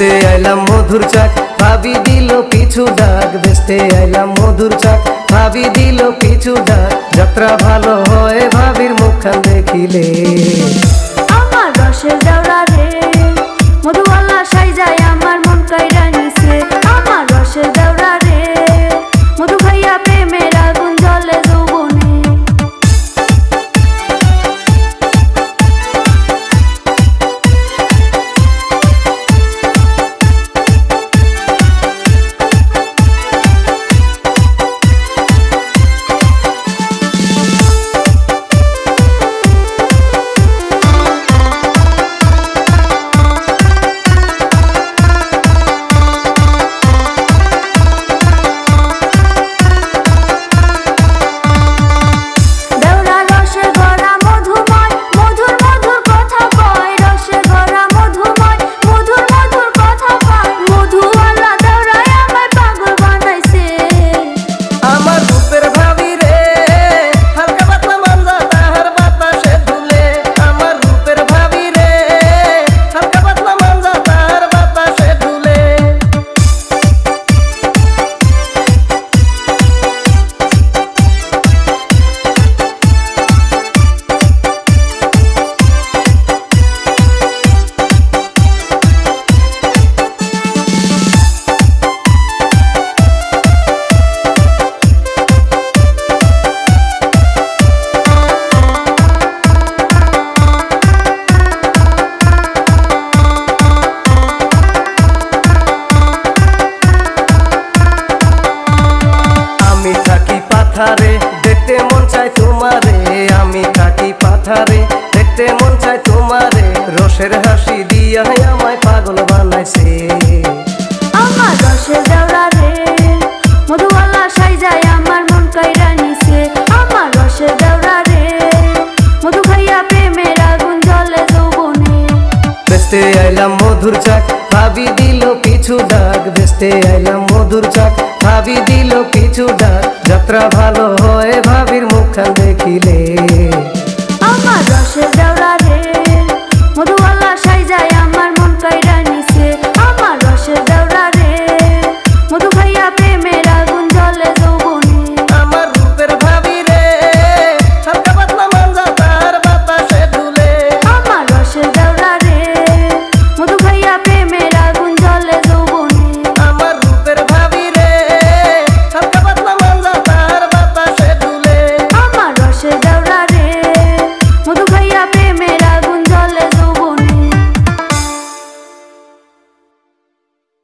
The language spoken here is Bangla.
বেচতে আইলাম মধুর চাক ভাবি দিল পিছু ডাক বেচতে আইলাম মধুর চাক ভাবি দিল পিছু ডাক যাত্রা ভালো হয় ভাবির মুখখান দেখিলে আমার রসের দেওরা রে মধুওয়ালা সাইজায় আমার মন কাইরা নিছে আমার রসের দেওরা রে মধু খাইয়া প্রেমের আগুন জ্বলে যৌবনে দেখতে মন চায় তোমারে আমি থাকি পাথারে দেখতে মন চায় তোমারে রসের হাসি দিয়া আমায় পাগল বানাইছে আমার রসের দেওরা রে মধুওয়ালা সাইজায় আমার মন কাইরা নিছে আমার রসের দেওরা রে মধু খাইয়া প্রেমের আগুন জ্বলে যৌবনে বেচতে আইলাম মধুর চাক ভাবি দিল পিছু ডাক বেচতে আইলাম মধুর চাক ভাবি দিল পিছু ডাক যাত্রা ভালো হয় ভাবির মুখখান দেখিলে আমার রসের দেওরা